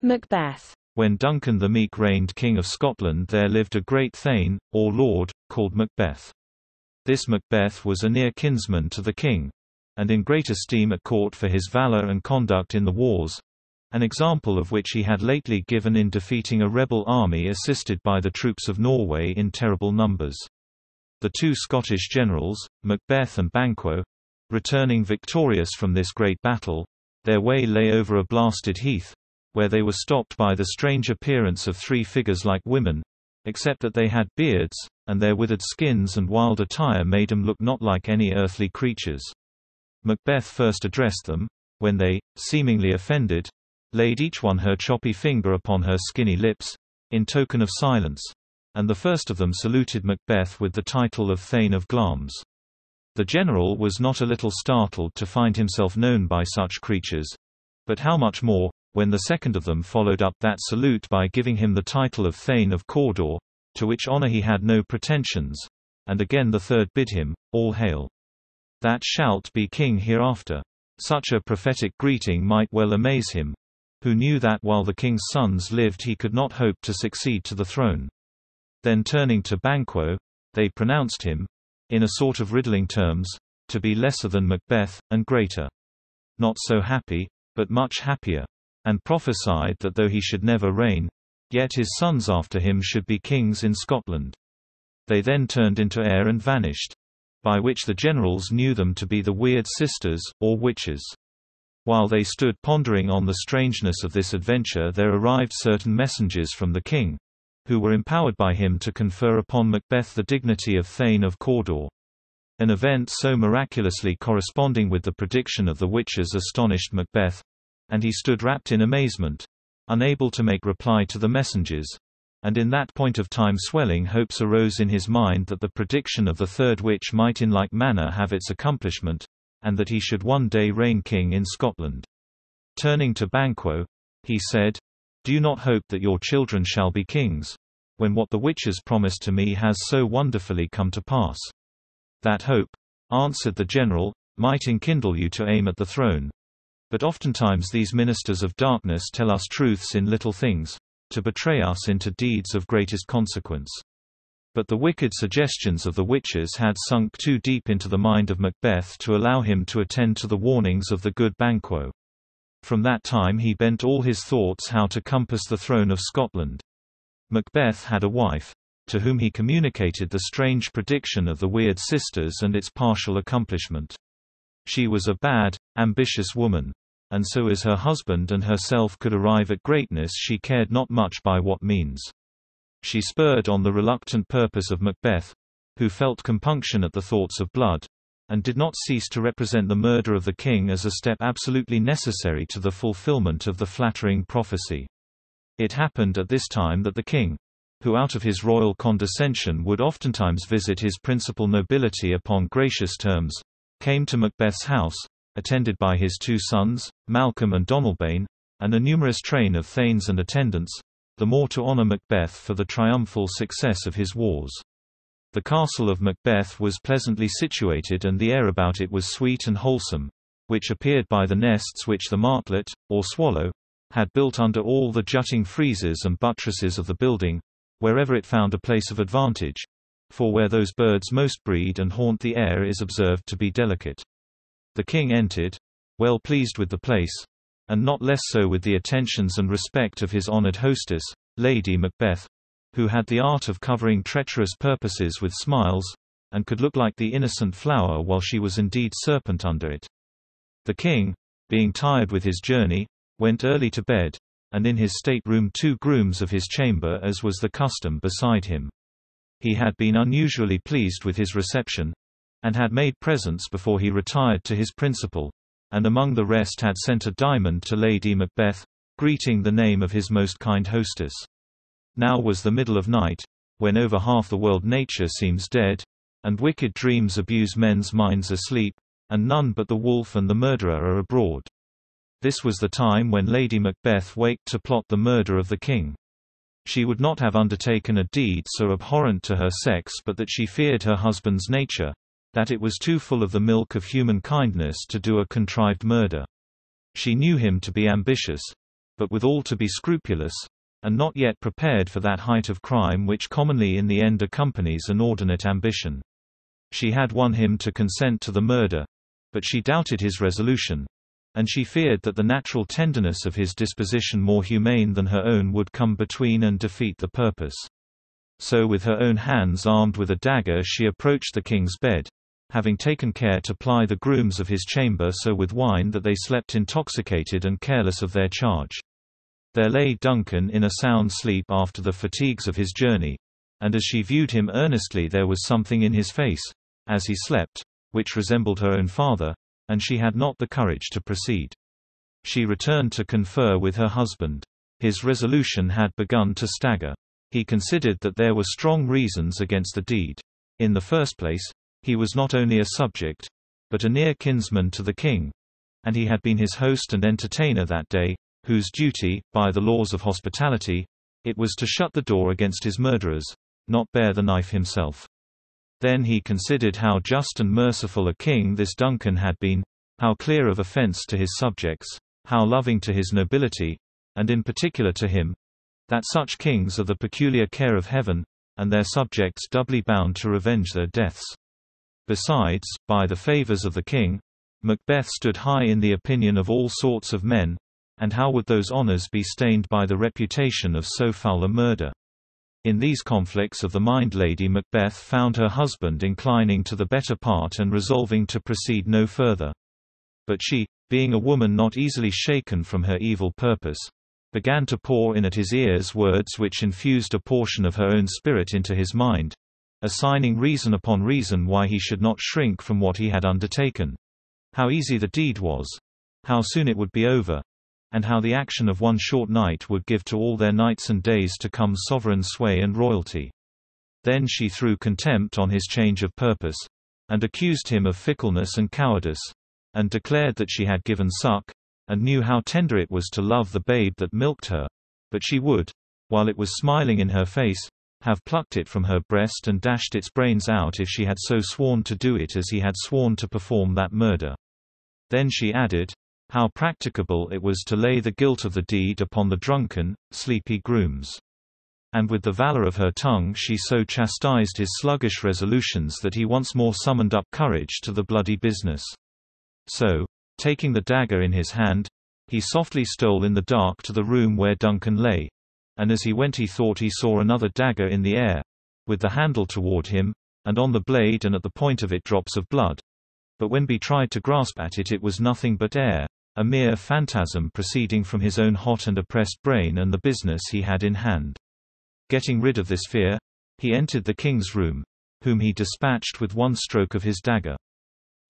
Macbeth. When Duncan the Meek reigned King of Scotland, there lived a great thane, or lord, called Macbeth. This Macbeth was a near kinsman to the king, and in great esteem at court for his valour and conduct in the wars, an example of which he had lately given in defeating a rebel army assisted by the troops of Norway in terrible numbers. The two Scottish generals, Macbeth and Banquo, returning victorious from this great battle, their way lay over a blasted heath, where they were stopped by the strange appearance of three figures like women, except that they had beards, and their withered skins and wild attire made them look not like any earthly creatures. Macbeth first addressed them, when they, seemingly offended, laid each one her choppy finger upon her skinny lips, in token of silence, and the first of them saluted Macbeth with the title of Thane of Glamis. The general was not a little startled to find himself known by such creatures, but how much more, when the second of them followed up that salute by giving him the title of Thane of Cawdor, to which honour he had no pretensions, and again the third bid him, All hail! Thou shalt be king hereafter. Such a prophetic greeting might well amaze him, who knew that while the king's sons lived he could not hope to succeed to the throne. Then turning to Banquo, they pronounced him, in a sort of riddling terms, to be lesser than Macbeth, and greater. Not so happy, but much happier, and prophesied that though he should never reign, yet his sons after him should be kings in Scotland. They then turned into air and vanished, by which the generals knew them to be the weird sisters, or witches. While they stood pondering on the strangeness of this adventure, there arrived certain messengers from the king, who were empowered by him to confer upon Macbeth the dignity of Thane of Cawdor. An event so miraculously corresponding with the prediction of the witches astonished Macbeth, and he stood wrapped in amazement, unable to make reply to the messengers, and in that point of time swelling hopes arose in his mind that the prediction of the third witch might in like manner have its accomplishment, and that he should one day reign king in Scotland. Turning to Banquo, he said, Do you not hope that your children shall be kings, when what the witches promised to me has so wonderfully come to pass? That hope, answered the general, might enkindle you to aim at the throne. But oftentimes these ministers of darkness tell us truths in little things, to betray us into deeds of greatest consequence. But the wicked suggestions of the witches had sunk too deep into the mind of Macbeth to allow him to attend to the warnings of the good Banquo. From that time he bent all his thoughts how to compass the throne of Scotland. Macbeth had a wife, to whom he communicated the strange prediction of the weird sisters and its partial accomplishment. She was a bad, ambitious woman, and so as her husband and herself could arrive at greatness she cared not much by what means. She spurred on the reluctant purpose of Macbeth, who felt compunction at the thoughts of blood, and did not cease to represent the murder of the king as a step absolutely necessary to the fulfillment of the flattering prophecy. It happened at this time that the king, who out of his royal condescension would oftentimes visit his principal nobility upon gracious terms, came to Macbeth's house, attended by his two sons, Malcolm and Donalbain, and a numerous train of thanes and attendants, the more to honour Macbeth for the triumphal success of his wars. The castle of Macbeth was pleasantly situated and the air about it was sweet and wholesome, which appeared by the nests which the martlet, or swallow, had built under all the jutting friezes and buttresses of the building, wherever it found a place of advantage, for where those birds most breed and haunt the air is observed to be delicate. The king entered, well pleased with the place, and not less so with the attentions and respect of his honoured hostess, Lady Macbeth, who had the art of covering treacherous purposes with smiles, and could look like the innocent flower while she was indeed serpent under it. The king, being tired with his journey, went early to bed, and in his stateroom 2 grooms of his chamber as was the custom beside him. He had been unusually pleased with his reception, and had made presents before he retired to his principal, and among the rest had sent a diamond to Lady Macbeth, greeting the name of his most kind hostess. Now was the middle of night, when over half the world nature seems dead, and wicked dreams abuse men's minds asleep, and none but the wolf and the murderer are abroad. This was the time when Lady Macbeth waked to plot the murder of the king. She would not have undertaken a deed so abhorrent to her sex but that she feared her husband's nature, that it was too full of the milk of human kindness to do a contrived murder. She knew him to be ambitious, but withal to be scrupulous, and not yet prepared for that height of crime which commonly in the end accompanies inordinate ambition. She had won him to consent to the murder, but she doubted his resolution, and she feared that the natural tenderness of his disposition more humane than her own would come between and defeat the purpose. So with her own hands armed with a dagger she approached the king's bed, having taken care to ply the grooms of his chamber so with wine that they slept intoxicated and careless of their charge. There lay Duncan in a sound sleep after the fatigues of his journey, and as she viewed him earnestly there was something in his face, as he slept, which resembled her own father, and she had not the courage to proceed. She returned to confer with her husband. His resolution had begun to stagger. He considered that there were strong reasons against the deed. In the first place, he was not only a subject, but a near kinsman to the king, and he had been his host and entertainer that day, whose duty, by the laws of hospitality, it was to shut the door against his murderers, not bear the knife himself. Then he considered how just and merciful a king this Duncan had been, how clear of offence to his subjects, how loving to his nobility, and in particular to him, that such kings are the peculiar care of heaven, and their subjects doubly bound to revenge their deaths. Besides, by the favours of the king, Macbeth stood high in the opinion of all sorts of men, and how would those honours be stained by the reputation of so foul a murder? In these conflicts of the mind Lady Macbeth found her husband inclining to the better part and resolving to proceed no further. But she, being a woman not easily shaken from her evil purpose, began to pour in at his ears words which infused a portion of her own spirit into his mind, assigning reason upon reason why he should not shrink from what he had undertaken. How easy the deed was, how soon it would be over, and how the action of one short night would give to all their nights and days to come sovereign sway and royalty. Then she threw contempt on his change of purpose, and accused him of fickleness and cowardice, and declared that she had given suck, and knew how tender it was to love the babe that milked her, but she would, while it was smiling in her face, have plucked it from her breast and dashed its brains out if she had so sworn to do it as he had sworn to perform that murder. Then she added, how practicable it was to lay the guilt of the deed upon the drunken, sleepy grooms. And with the valor of her tongue she so chastised his sluggish resolutions that he once more summoned up courage to the bloody business. So, taking the dagger in his hand, he softly stole in the dark to the room where Duncan lay, and as he went he thought he saw another dagger in the air, with the handle toward him, and on the blade and at the point of it drops of blood. But when he tried to grasp at it, it was nothing but air, a mere phantasm proceeding from his own hot and oppressed brain and the business he had in hand. Getting rid of this fear, he entered the king's room, whom he dispatched with one stroke of his dagger.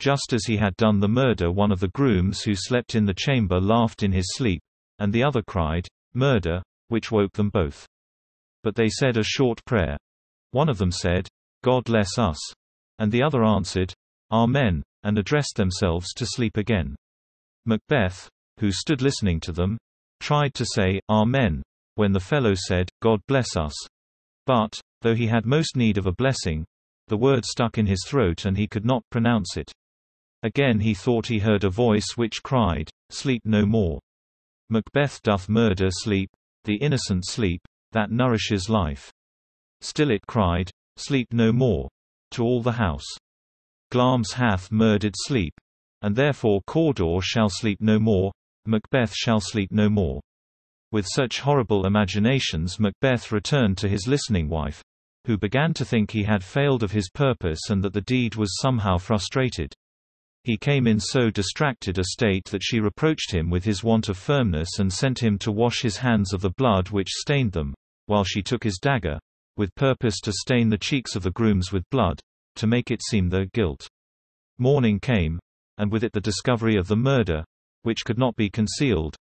Just as he had done the murder, one of the grooms who slept in the chamber laughed in his sleep, and the other cried, "Murder," which woke them both. But they said a short prayer. One of them said, "God bless us," and the other answered, "Amen," and addressed themselves to sleep again. Macbeth, who stood listening to them, tried to say, "Amen," when the fellow said, "God bless us." But, though he had most need of a blessing, the word stuck in his throat and he could not pronounce it. Again he thought he heard a voice which cried, "Sleep no more. Macbeth doth murder sleep, the innocent sleep, that nourishes life." Still it cried, "Sleep no more," to all the house. Glamis hath murdered sleep, and therefore Cawdor shall sleep no more, Macbeth shall sleep no more. With such horrible imaginations Macbeth returned to his listening wife, who began to think he had failed of his purpose and that the deed was somehow frustrated. He came in so distracted a state that she reproached him with his want of firmness and sent him to wash his hands of the blood which stained them, while she took his dagger, with purpose to stain the cheeks of the grooms with blood, to make it seem their guilt. Morning came, and with it the discovery of the murder, which could not be concealed.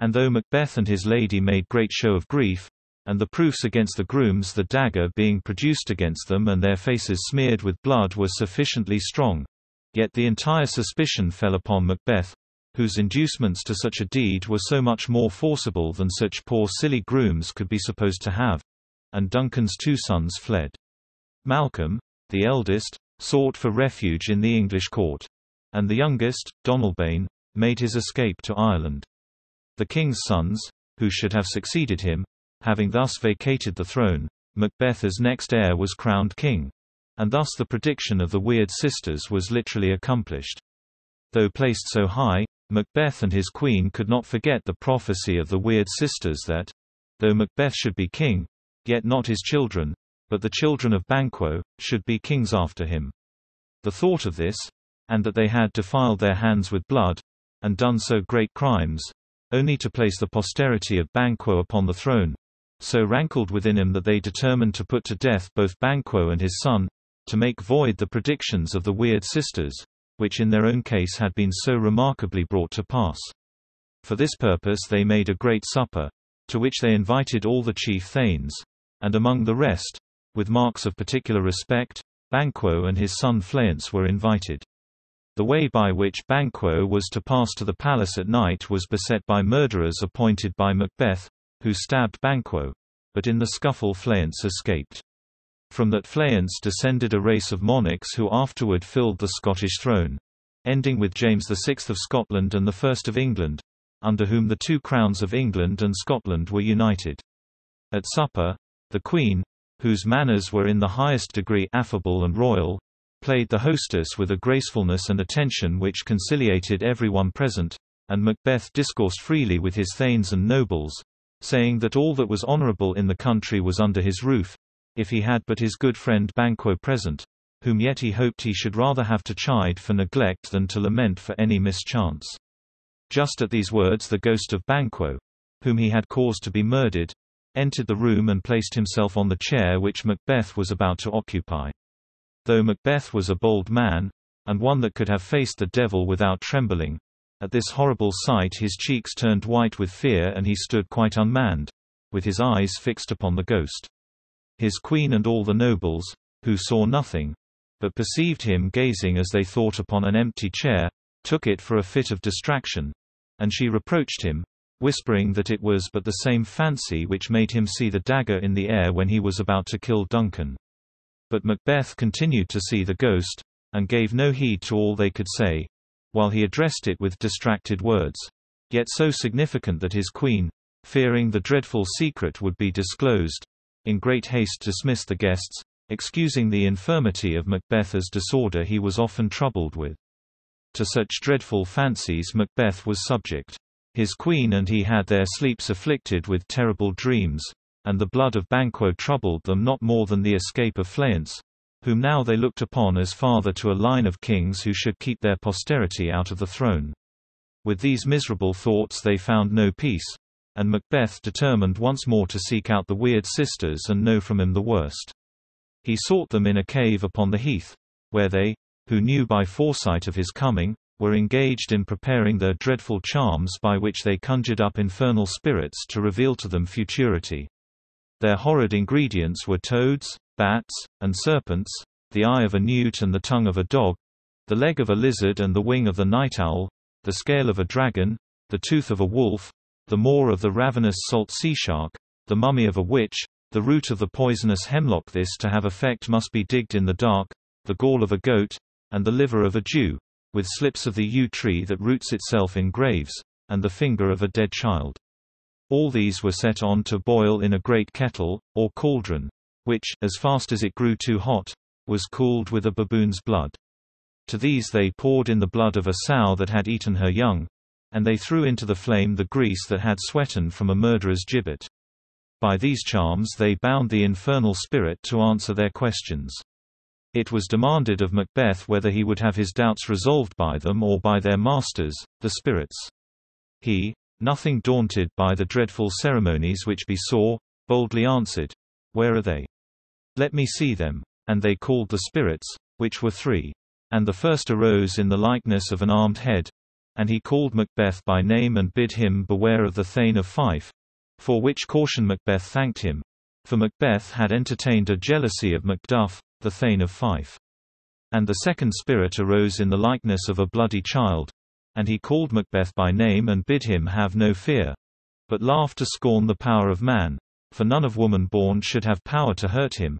And though Macbeth and his lady made great show of grief, and the proofs against the grooms, the dagger being produced against them and their faces smeared with blood, were sufficiently strong, yet the entire suspicion fell upon Macbeth, whose inducements to such a deed were so much more forcible than such poor silly grooms could be supposed to have, and Duncan's two sons fled. Malcolm, the eldest, sought for refuge in the English court, and the youngest, Donalbain, made his escape to Ireland. The king's sons, who should have succeeded him. Having thus vacated the throne, Macbeth as next heir was crowned king. And thus the prediction of the Weird Sisters was literally accomplished. Though placed so high, Macbeth and his queen could not forget the prophecy of the Weird Sisters that, though Macbeth should be king, yet not his children, but the children of Banquo, should be kings after him. The thought of this, and that they had defiled their hands with blood, and done so great crimes, only to place the posterity of Banquo upon the throne, so rankled within him that they determined to put to death both Banquo and his son, to make void the predictions of the Weird Sisters, which in their own case had been so remarkably brought to pass. For this purpose they made a great supper, to which they invited all the chief thanes, and among the rest, with marks of particular respect, Banquo and his son Fleance were invited. The way by which Banquo was to pass to the palace at night was beset by murderers appointed by Macbeth, who stabbed Banquo, but in the scuffle Fleance escaped. From that Fleance descended a race of monarchs who afterward filled the Scottish throne, ending with James VI of Scotland and I of England, under whom the two crowns of England and Scotland were united. At supper, the Queen, whose manners were in the highest degree affable and royal, played the hostess with a gracefulness and attention which conciliated everyone present, and Macbeth discoursed freely with his thanes and nobles, saying that all that was honourable in the country was under his roof, if he had but his good friend Banquo present, whom yet he hoped he should rather have to chide for neglect than to lament for any mischance. Just at these words the ghost of Banquo, whom he had caused to be murdered, entered the room and placed himself on the chair which Macbeth was about to occupy. Though Macbeth was a bold man, and one that could have faced the devil without trembling, at this horrible sight his cheeks turned white with fear and he stood quite unmanned, with his eyes fixed upon the ghost. His queen and all the nobles, who saw nothing, but perceived him gazing as they thought upon an empty chair, took it for a fit of distraction, and she reproached him, whispering that it was but the same fancy which made him see the dagger in the air when he was about to kill Duncan. But Macbeth continued to see the ghost, and gave no heed to all they could say, while he addressed it with distracted words, yet so significant that his queen, fearing the dreadful secret would be disclosed, in great haste dismissed the guests, excusing the infirmity of Macbeth as disorder he was often troubled with. To such dreadful fancies Macbeth was subject. His queen and he had their sleeps afflicted with terrible dreams, and the blood of Banquo troubled them not more than the escape of Fleance, whom now they looked upon as father to a line of kings who should keep their posterity out of the throne. With these miserable thoughts they found no peace, and Macbeth determined once more to seek out the Weird Sisters and know from them the worst. He sought them in a cave upon the heath, where they, who knew by foresight of his coming, were engaged in preparing their dreadful charms by which they conjured up infernal spirits to reveal to them futurity. Their horrid ingredients were toads, bats, and serpents, the eye of a newt and the tongue of a dog, the leg of a lizard and the wing of the night owl, the scale of a dragon, the tooth of a wolf, the maw of the ravenous salt sea shark, the mummy of a witch, the root of the poisonous hemlock. This to have effect must be digged in the dark, the gall of a goat, and the liver of a Jew, with slips of the yew tree that roots itself in graves, and the finger of a dead child. All these were set on to boil in a great kettle, or cauldron, which, as fast as it grew too hot, was cooled with a baboon's blood. To these they poured in the blood of a sow that had eaten her young, and they threw into the flame the grease that had sweaten from a murderer's gibbet. By these charms they bound the infernal spirit to answer their questions. It was demanded of Macbeth whether he would have his doubts resolved by them or by their masters, the spirits. He, nothing daunted by the dreadful ceremonies which he saw, boldly answered, "Where are they? Let me see them." And they called the spirits, which were three. And the first arose in the likeness of an armed head, and he called Macbeth by name and bid him beware of the Thane of Fife, for which caution Macbeth thanked him, for Macbeth had entertained a jealousy of Macduff, the Thane of Fife. And the second spirit arose in the likeness of a bloody child, and he called Macbeth by name and bid him have no fear, but laugh to scorn the power of man, for none of woman born should have power to hurt him,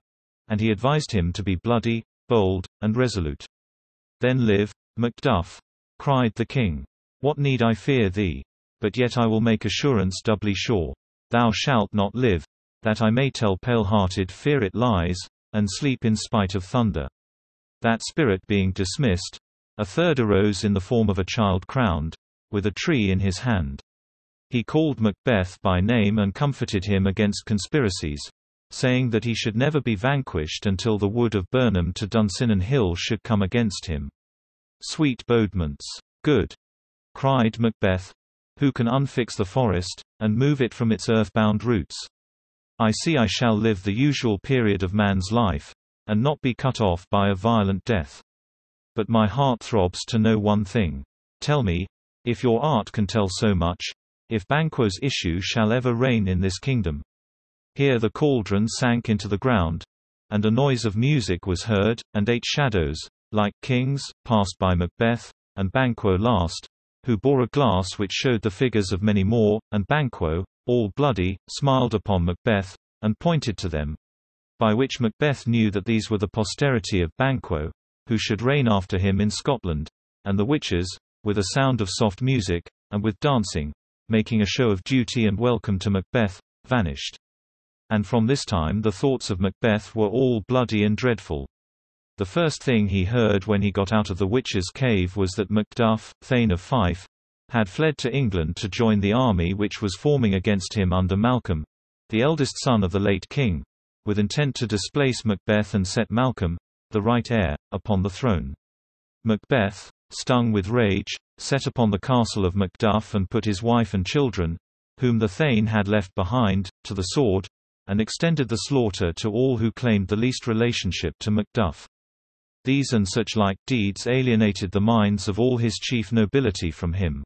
and he advised him to be bloody, bold, and resolute. "Then live, Macduff," cried the king. "What need I fear thee? but yet I will make assurance doubly sure. Thou shalt not live, that I may tell pale-hearted fear it lies, and sleep in spite of thunder. That spirit being dismissed, a third arose in the form of a child crowned, with a tree in his hand. He called Macbeth by name and comforted him against conspiracies, saying that he should never be vanquished until the wood of Burnham to Dunsinane Hill should come against him. Sweet bodements! Good! Cried Macbeth. Who can unfix the forest, and move it from its earth-bound roots? I see I shall live the usual period of man's life, and not be cut off by a violent death. But my heart throbs to know one thing. Tell me, if your art can tell so much, if Banquo's issue shall ever reign in this kingdom. Here the cauldron sank into the ground, and a noise of music was heard, and 8 shadows, like kings, passed by Macbeth, and Banquo last, who bore a glass which showed the figures of many more, and Banquo, all bloody, smiled upon Macbeth, and pointed to them, by which Macbeth knew that these were the posterity of Banquo, who should reign after him in Scotland, and the witches, with a sound of soft music, and with dancing, making a show of duty and welcome to Macbeth, vanished. And from this time the thoughts of Macbeth were all bloody and dreadful. The first thing he heard when he got out of the witches' cave was that Macduff, Thane of Fife, had fled to England to join the army which was forming against him under Malcolm, the eldest son of the late king, with intent to displace Macbeth and set Malcolm, the right heir, upon the throne. Macbeth, stung with rage, set upon the castle of Macduff and put his wife and children, whom the Thane had left behind, to the sword, and extended the slaughter to all who claimed the least relationship to Macduff. These and such like deeds alienated the minds of all his chief nobility from him.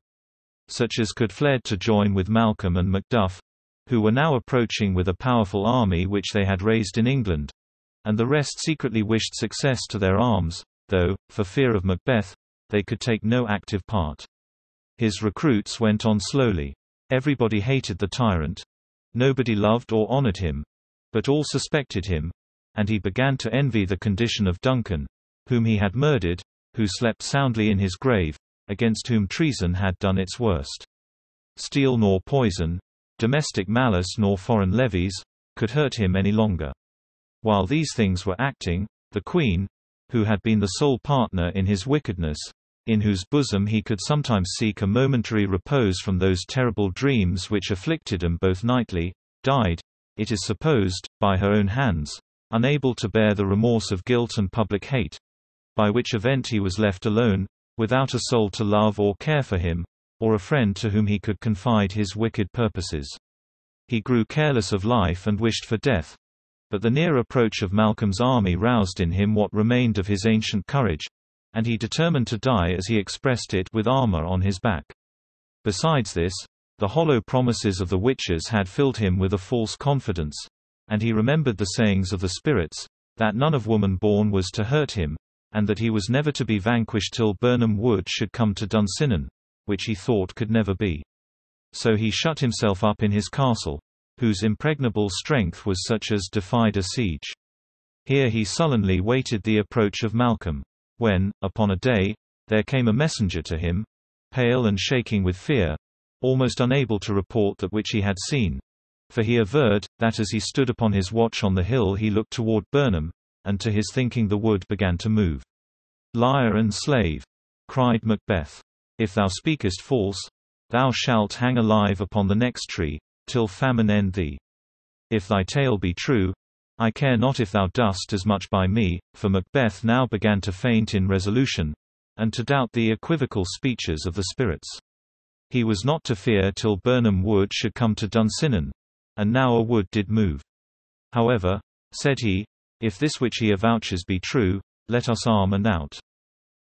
Such as could fled to join with Malcolm and Macduff, who were now approaching with a powerful army which they had raised in England, and the rest secretly wished success to their arms, though, for fear of Macbeth, they could take no active part. His recruits went on slowly. Everybody hated the tyrant. Nobody loved or honored him, but all suspected him, and he began to envy the condition of Duncan, whom he had murdered, who slept soundly in his grave, against whom treason had done its worst. Steel nor poison, domestic malice nor foreign levies, could hurt him any longer. While these things were acting, the Queen, who had been the sole partner in his wickedness, in whose bosom he could sometimes seek a momentary repose from those terrible dreams which afflicted him both nightly, died, it is supposed, by her own hands, unable to bear the remorse of guilt and public hate, by which event he was left alone, without a soul to love or care for him, or a friend to whom he could confide his wicked purposes. He grew careless of life and wished for death, but the near approach of Malcolm's army roused in him what remained of his ancient courage, and he determined to die as he expressed it with armor on his back. Besides this, the hollow promises of the witches had filled him with a false confidence, and he remembered the sayings of the spirits, that none of woman born was to hurt him, and that he was never to be vanquished till Burnham Wood should come to Dunsinane, which he thought could never be. So he shut himself up in his castle, whose impregnable strength was such as defied a siege. Here he sullenly waited the approach of Malcolm, when, upon a day, there came a messenger to him, pale and shaking with fear, almost unable to report that which he had seen, for he averred, that as he stood upon his watch on the hill he looked toward Burnham, and to his thinking the wood began to move. "Liar and slave!" cried Macbeth. "If thou speakest false, thou shalt hang alive upon the next tree, till famine end thee. If thy tale be true, I care not if thou dost as much by me," for Macbeth now began to faint in resolution, and to doubt the equivocal speeches of the spirits. He was not to fear till Burnham Wood should come to Dunsinane, and now a wood did move. "However," said he, "if this which he avouches be true, let us arm and out.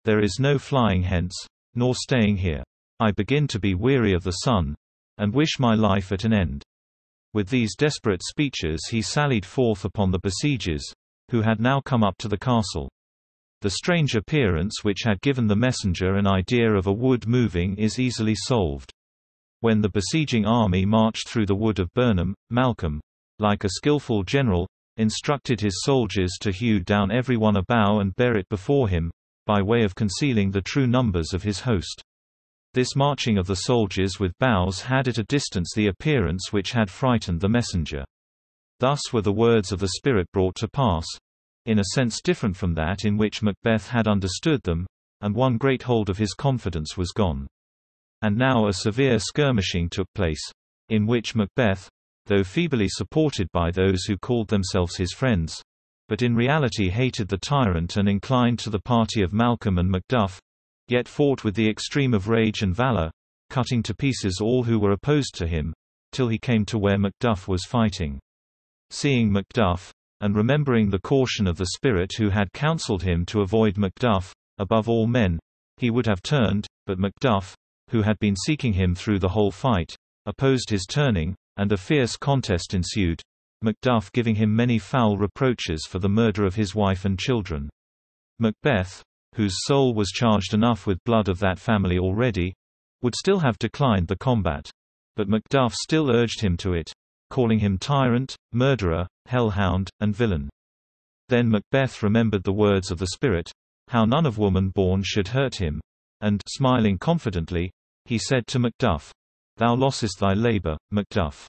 There is no flying hence, nor staying here. I begin to be weary of the sun, and wish my life at an end." With these desperate speeches he sallied forth upon the besiegers, who had now come up to the castle. The strange appearance which had given the messenger an idea of a wood moving is easily solved. When the besieging army marched through the wood of Burnham, Malcolm, like a skillful general, instructed his soldiers to hew down every one a bough and bear it before him, by way of concealing the true numbers of his host. This marching of the soldiers with bows had at a distance the appearance which had frightened the messenger. Thus were the words of the spirit brought to pass, in a sense different from that in which Macbeth had understood them, and one great hold of his confidence was gone. And now a severe skirmishing took place, in which Macbeth, though feebly supported by those who called themselves his friends, but in reality hated the tyrant and inclined to the party of Malcolm and Macduff, yet fought with the extreme of rage and valor, cutting to pieces all who were opposed to him, till he came to where Macduff was fighting. Seeing Macduff, and remembering the caution of the spirit who had counseled him to avoid Macduff, above all men, he would have turned, but Macduff, who had been seeking him through the whole fight, opposed his turning, and a fierce contest ensued, Macduff giving him many foul reproaches for the murder of his wife and children. Macbeth, whose soul was charged enough with blood of that family already, would still have declined the combat. But Macduff still urged him to it, calling him tyrant, murderer, hellhound, and villain. Then Macbeth remembered the words of the spirit, how none of woman born should hurt him, and, smiling confidently, he said to Macduff, "Thou lostest thy labor, Macduff.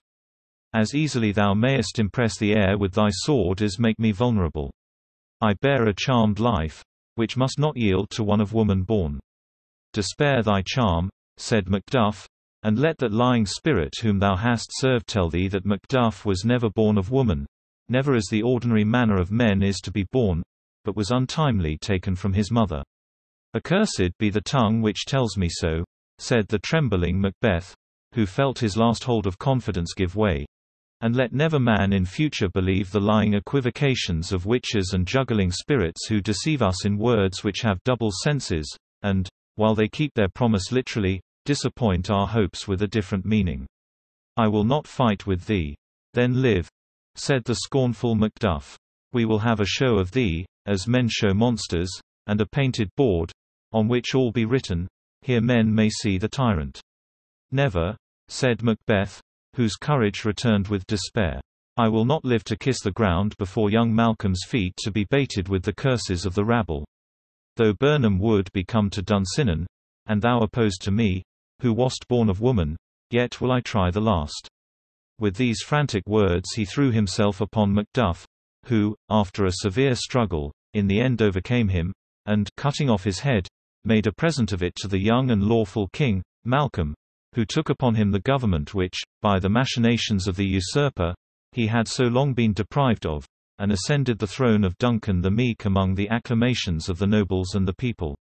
As easily thou mayest impress the air with thy sword as make me vulnerable. I bear a charmed life, which must not yield to one of woman born. Despair thy charm," said Macduff, "and let that lying spirit whom thou hast served tell thee that Macduff was never born of woman, never as the ordinary manner of men is to be born, but was untimely taken from his mother. Accursed be the tongue which tells me so," said the trembling Macbeth, who felt his last hold of confidence give way. "And let never man in future believe the lying equivocations of witches and juggling spirits who deceive us in words which have double senses, and, while they keep their promise literally, disappoint our hopes with a different meaning. I will not fight with thee. Then live," said the scornful Macduff. "We will have a show of thee, as men show monsters, and a painted board, on which all be written, 'Here men may see the tyrant.'" "Never," said Macbeth, whose courage returned with despair. "I will not live to kiss the ground before young Malcolm's feet to be baited with the curses of the rabble. Though Burnham wood be come to Dunsinane, and thou opposed to me, who wast born of woman, yet will I try the last." With these frantic words he threw himself upon Macduff, who, after a severe struggle, in the end overcame him, and, cutting off his head, made a present of it to the young and lawful king, Malcolm, who took upon him the government which, by the machinations of the usurper, he had so long been deprived of, and ascended the throne of Duncan the Meek among the acclamations of the nobles and the people.